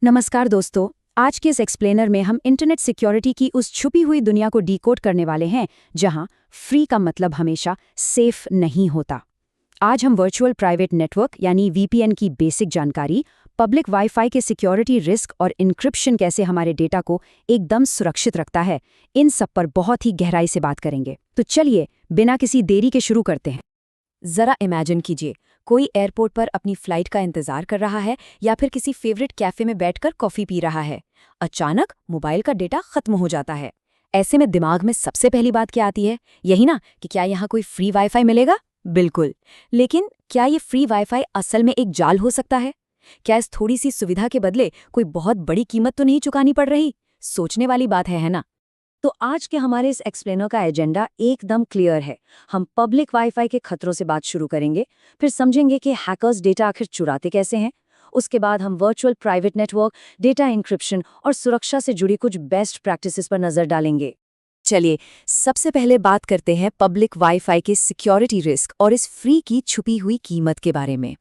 नमस्कार दोस्तों। आज के इस एक्सप्लेनर में हम इंटरनेट सिक्योरिटी की उस छुपी हुई दुनिया को डिकोड करने वाले हैं जहां फ्री का मतलब हमेशा सेफ नहीं होता। आज हम वर्चुअल प्राइवेट नेटवर्क यानी वीपीएन की बेसिक जानकारी, पब्लिक वाईफाई के सिक्योरिटी रिस्क और इंक्रिप्शन कैसे हमारे डेटा को एकदम सुरक्षित रखता है, इन सब पर बहुत ही गहराई से बात करेंगे। तो चलिए बिना किसी देरी के शुरू करते हैं। जरा इमेजिन कीजिए, कोई एयरपोर्ट पर अपनी फ्लाइट का इंतजार कर रहा है या फिर किसी फेवरेट कैफे में बैठकर कॉफी पी रहा है। अचानक मोबाइल का डेटा खत्म हो जाता है। ऐसे में दिमाग में सबसे पहली बात क्या आती है? यही ना कि क्या यहाँ कोई फ्री वाईफाई मिलेगा। बिल्कुल। लेकिन क्या ये फ्री वाईफाई असल में एक जाल हो सकता है? क्या इस थोड़ी सी सुविधा के बदले कोई बहुत बड़ी कीमत तो नहीं चुकानी पड़ रही? सोचने वाली बात है ना? तो आज के हमारे इस एक्सप्लेनर का एजेंडा एकदम क्लियर है। हम पब्लिक वाईफाई के खतरों से बात शुरू करेंगे, फिर समझेंगे कि हैकर्स डेटा आखिर चुराते कैसे हैं। उसके बाद हम virtual private network, data encryption और सुरक्षा से जुड़ी कुछ बेस्ट प्रैक्टिसेस पर नजर डालेंगे। चलिए सबसे पहले बात करते हैं पब्लिक वाईफाई के सिक्योरिटी रिस्क और इस फ्री की छुपी हुई कीमत के बारे में।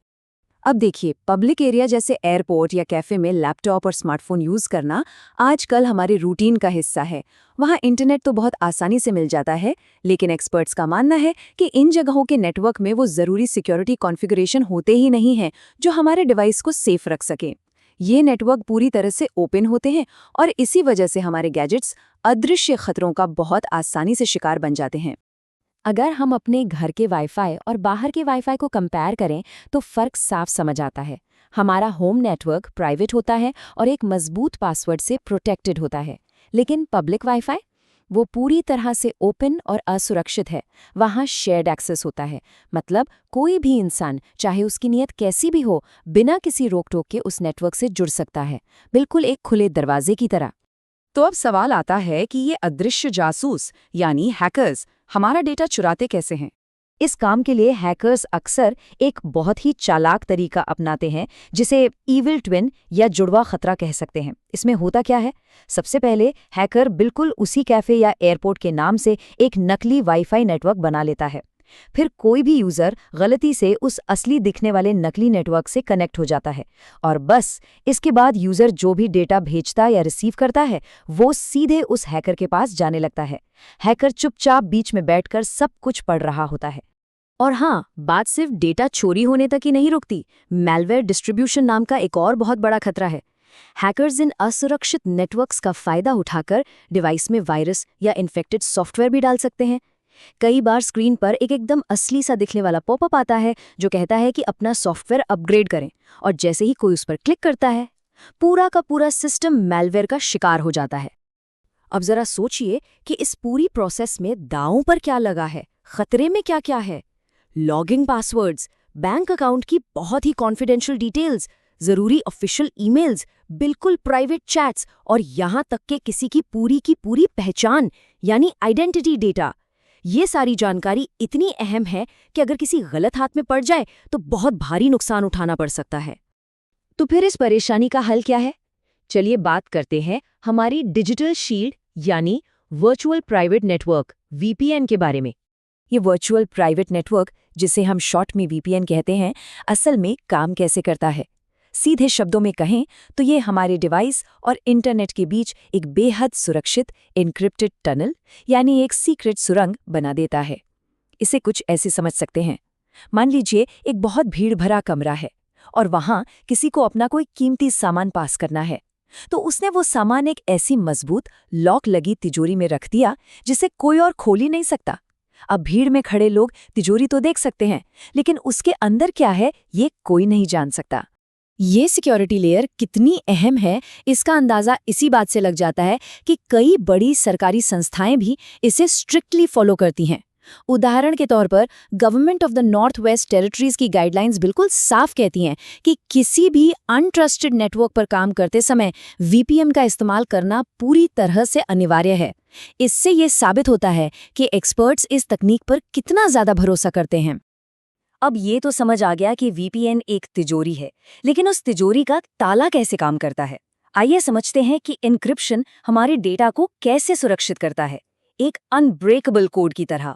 अब देखिए, पब्लिक एरिया जैसे एयरपोर्ट या कैफे में लैपटॉप और स्मार्टफोन यूज करना आजकल हमारे रूटीन का हिस्सा है। वहाँ इंटरनेट तो बहुत आसानी से मिल जाता है, लेकिन एक्सपर्ट्स का मानना है कि इन जगहों के नेटवर्क में वो ज़रूरी सिक्योरिटी कॉन्फ़िगरेशन होते ही नहीं हैं जो हमारे डिवाइस को सेफ रख सकें। ये नेटवर्क पूरी तरह से ओपन होते हैं और इसी वजह से हमारे गैजेट्स अदृश्य खतरों का बहुत आसानी से शिकार बन जाते हैं। अगर हम अपने घर के वाईफाई और बाहर के वाईफाई को कंपेयर करें तो फ़र्क साफ समझ आता है। हमारा होम नेटवर्क प्राइवेट होता है और एक मजबूत पासवर्ड से प्रोटेक्टेड होता है, लेकिन पब्लिक वाईफाई वो पूरी तरह से ओपन और असुरक्षित है। वहाँ शेयर्ड एक्सेस होता है, मतलब कोई भी इंसान, चाहे उसकी नीयत कैसी भी हो, बिना किसी रोक टोक के उस नेटवर्क से जुड़ सकता है, बिल्कुल एक खुले दरवाजे की तरह। तो अब सवाल आता है कि ये अदृश्य जासूस यानी हैकर्स हमारा डेटा चुराते कैसे हैं? इस काम के लिए हैकर्स अक्सर एक बहुत ही चालाक तरीका अपनाते हैं, जिसे ईविल ट्विन या जुड़वा खतरा कह सकते हैं। इसमें होता क्या है? सबसे पहले हैकर बिल्कुल उसी कैफे या एयरपोर्ट के नाम से एक नकली वाईफाई नेटवर्क बना लेता है। फिर कोई भी यूजर गलती से उस असली दिखने वाले नकली नेटवर्क से कनेक्ट हो जाता है और बस इसके बाद यूजर जो भी डेटा भेजता या रिसीव करता है वो सीधे उस हैकर के पास जाने लगता है। हैकर चुपचाप बीच में बैठकर सब कुछ पढ़ रहा होता है। और हाँ, बात सिर्फ डेटा चोरी होने तक ही नहीं रुकती। मैलवेयर डिस्ट्रीब्यूशन नाम का एक और बहुत बड़ा खतरा है। हैकर्स इन असुरक्षित नेटवर्क्स का फायदा उठाकर डिवाइस में वायरस या इन्फेक्टेड सॉफ्टवेयर भी डाल सकते हैं। कई बार स्क्रीन पर एक एकदम असली सा दिखने वाला पॉपअप आता है जो कहता है कि अपना सॉफ्टवेयर अपग्रेड करें, और जैसे ही कोई उस पर क्लिक करता है पूरा का पूरा सिस्टम मैलवेयर का शिकार हो जाता है। अब जरा सोचिए कि इस पूरी प्रोसेस में दांव पर क्या लगा है, खतरे में क्या क्या है। लॉगिन पासवर्ड्स, बैंक अकाउंट की बहुत ही कॉन्फिडेंशियल डिटेल्स, जरूरी ऑफिशियल ईमेल्स, बिल्कुल प्राइवेट चैट्स और यहाँ तक कि किसी की पूरी पहचान यानी आइडेंटिटी डेटा। ये सारी जानकारी इतनी अहम है कि अगर किसी गलत हाथ में पड़ जाए तो बहुत भारी नुकसान उठाना पड़ सकता है। तो फिर इस परेशानी का हल क्या है? चलिए बात करते हैं हमारी डिजिटल शील्ड यानी वर्चुअल प्राइवेट नेटवर्क वीपीएन के बारे में। ये वर्चुअल प्राइवेट नेटवर्क, जिसे हम शॉर्ट में वीपीएन कहते हैं, असल में काम कैसे करता है? सीधे शब्दों में कहें तो ये हमारे डिवाइस और इंटरनेट के बीच एक बेहद सुरक्षित एन्क्रिप्टेड टनल यानी एक सीक्रेट सुरंग बना देता है। इसे कुछ ऐसे समझ सकते हैं। मान लीजिए एक बहुत भीड़ भरा कमरा है और वहां किसी को अपना कोई कीमती सामान पास करना है, तो उसने वो सामान एक ऐसी मजबूत लॉक लगी तिजोरी में रख दिया जिसे कोई और खोल ही नहीं सकता। अब भीड़ में खड़े लोग तिजोरी तो देख सकते हैं, लेकिन उसके अंदर क्या है ये कोई नहीं जान सकता। ये सिक्योरिटी लेयर कितनी अहम है इसका अंदाज़ा इसी बात से लग जाता है कि कई बड़ी सरकारी संस्थाएं भी इसे स्ट्रिक्टली फॉलो करती हैं। उदाहरण के तौर पर government of the north west territories की गाइडलाइंस बिल्कुल साफ कहती हैं कि किसी भी अनट्रस्टेड नेटवर्क पर काम करते समय वीपीएन का इस्तेमाल करना पूरी तरह से अनिवार्य है। इससे ये साबित होता है कि एक्सपर्ट्स इस तकनीक पर कितना ज़्यादा भरोसा करते हैं। अब ये तो समझ आ गया कि वीपीएन एक तिजोरी है, लेकिन उस तिजोरी का ताला कैसे काम करता है? आइए समझते हैं कि एन्क्रिप्शन हमारे डेटा को कैसे सुरक्षित करता है, एक अनब्रेकेबल कोड की तरह।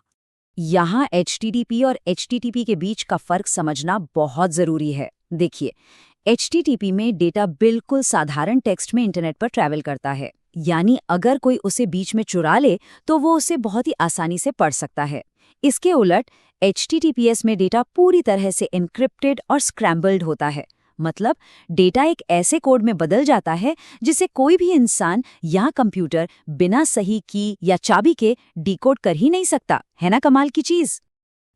यहाँ HTTP और HTTP के बीच का फर्क समझना बहुत जरूरी है। देखिए, HTTP में डेटा बिल्कुल साधारण टेक्स्ट में इंटरनेट पर ट्रैवल करता है, यानी अगर कोई उसे बीच में चुरा ले तो वो उसे बहुत ही आसानी से पढ़ सकता है। इसके उलट HTTPS में डेटा पूरी तरह से एन्क्रिप्टेड और स्क्रैम्बल्ड होता है। मतलब डेटा एक ऐसे कोड में बदल जाता है जिसे कोई भी इंसान या कंप्यूटर बिना सही की या चाबी के डिकोड कर ही नहीं सकता। है ना कमाल की चीज।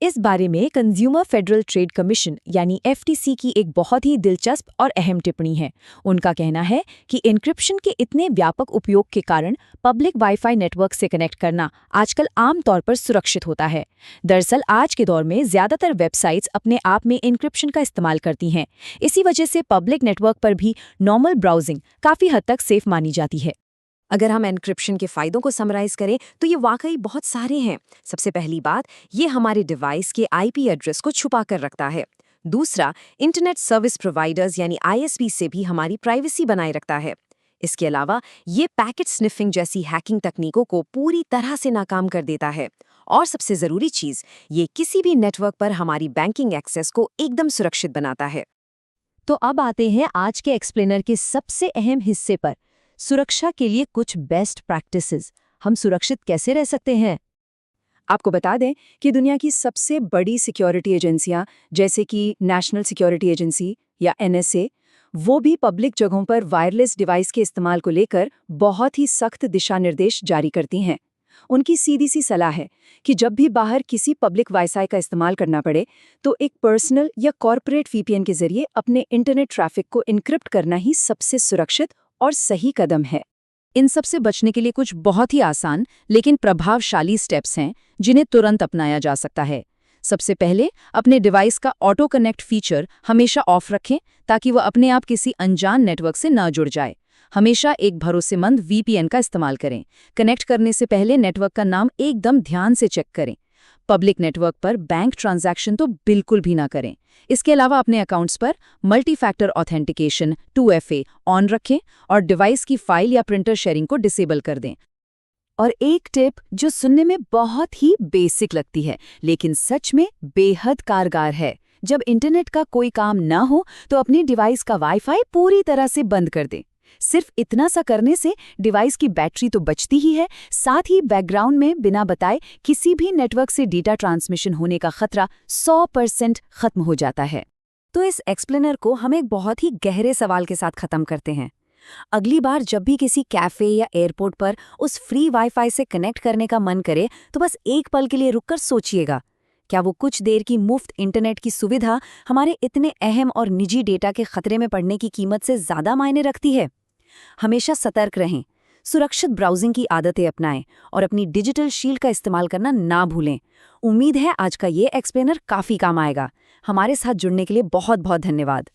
इस बारे में कंज्यूमर फेडरल ट्रेड कमीशन यानी FTC की एक बहुत ही दिलचस्प और अहम टिप्पणी है। उनका कहना है कि एन्क्रिप्शन के इतने व्यापक उपयोग के कारण पब्लिक वाईफाई नेटवर्क से कनेक्ट करना आजकल आम तौर पर सुरक्षित होता है। दरअसल आज के दौर में ज्यादातर वेबसाइट्स अपने आप में एन्क्रिप्शन का इस्तेमाल करती हैं। इसी वजह से पब्लिक नेटवर्क पर भी नॉर्मल ब्राउजिंग काफी हद तक सेफ मानी जाती है। अगर हम एन्क्रिप्शन के फ़ायदों को समराइज करें तो ये वाकई बहुत सारे हैं। सबसे पहली बात, ये हमारे डिवाइस के IP एड्रेस को छुपा कर रखता है। दूसरा, इंटरनेट सर्विस प्रोवाइडर्स यानी ISP से भी हमारी प्राइवेसी बनाए रखता है। इसके अलावा ये पैकेट स्निफिंग जैसी हैकिंग तकनीकों को पूरी तरह से नाकाम कर देता है। और सबसे ज़रूरी चीज़, ये किसी भी नेटवर्क पर हमारी बैंकिंग एक्सेस को एकदम सुरक्षित बनाता है। तो अब आते हैं आज के एक्सप्लेनर के सबसे अहम हिस्से पर, सुरक्षा के लिए कुछ बेस्ट प्रैक्टिसेस। हम सुरक्षित कैसे रह सकते हैं? आपको बता दें कि दुनिया की सबसे बड़ी सिक्योरिटी एजेंसियां जैसे कि नेशनल सिक्योरिटी एजेंसी या NSA, वो भी पब्लिक जगहों पर वायरलेस डिवाइस के इस्तेमाल को लेकर बहुत ही सख्त दिशा निर्देश जारी करती हैं। उनकी सीधी सी सलाह है कि जब भी बाहर किसी पब्लिक वाईफाई का इस्तेमाल करना पड़े तो एक पर्सनल या कॉर्पोरेट VPN के जरिए अपने इंटरनेट ट्रैफिक को इनक्रिप्ट करना ही सबसे सुरक्षित और सही कदम है। इन सब से बचने के लिए कुछ बहुत ही आसान लेकिन प्रभावशाली स्टेप्स हैं जिन्हें तुरंत अपनाया जा सकता है। सबसे पहले, अपने डिवाइस का ऑटो कनेक्ट फीचर हमेशा ऑफ रखें ताकि वह अपने आप किसी अनजान नेटवर्क से न जुड़ जाए। हमेशा एक भरोसेमंद VPN का इस्तेमाल करें। कनेक्ट करने से पहले नेटवर्क का नाम एकदम ध्यान से चेक करें। पब्लिक नेटवर्क पर बैंक ट्रांजैक्शन तो बिल्कुल भी ना करें। इसके अलावा अपने अकाउंट्स पर multi factor authentication 2FA on रखें और डिवाइस की फाइल या प्रिंटर शेयरिंग को डिसेबल कर दें। और एक टिप जो सुनने में बहुत ही बेसिक लगती है लेकिन सच में बेहद कारगर है, जब इंटरनेट का कोई काम ना हो तो अपने डिवाइस का वाईफाई पूरी तरह से बंद कर दें। सिर्फ इतना सा करने से डिवाइस की बैटरी तो बचती ही है, साथ ही बैकग्राउंड में बिना बताए किसी भी नेटवर्क से डेटा ट्रांसमिशन होने का खतरा 100% खत्म हो जाता है। तो इस एक्सप्लेनर को हम एक बहुत ही गहरे सवाल के साथ खत्म करते हैं। अगली बार जब भी किसी कैफे या एयरपोर्ट पर उस फ्री वाईफाई से कनेक्ट करने का मन करे तो बस एक पल के लिए रुककर सोचिएगा, क्या वो कुछ देर की मुफ्त इंटरनेट की सुविधा हमारे इतने अहम और निजी डेटा के खतरे में पड़ने की कीमत से ज़्यादा मायने रखती है? हमेशा सतर्क रहें, सुरक्षित ब्राउजिंग की आदतें अपनाएं और अपनी डिजिटल शील्ड का इस्तेमाल करना ना भूलें। उम्मीद है आज का ये एक्सप्लेनर काफ़ी काम आएगा। हमारे साथ जुड़ने के लिए बहुत बहुत धन्यवाद।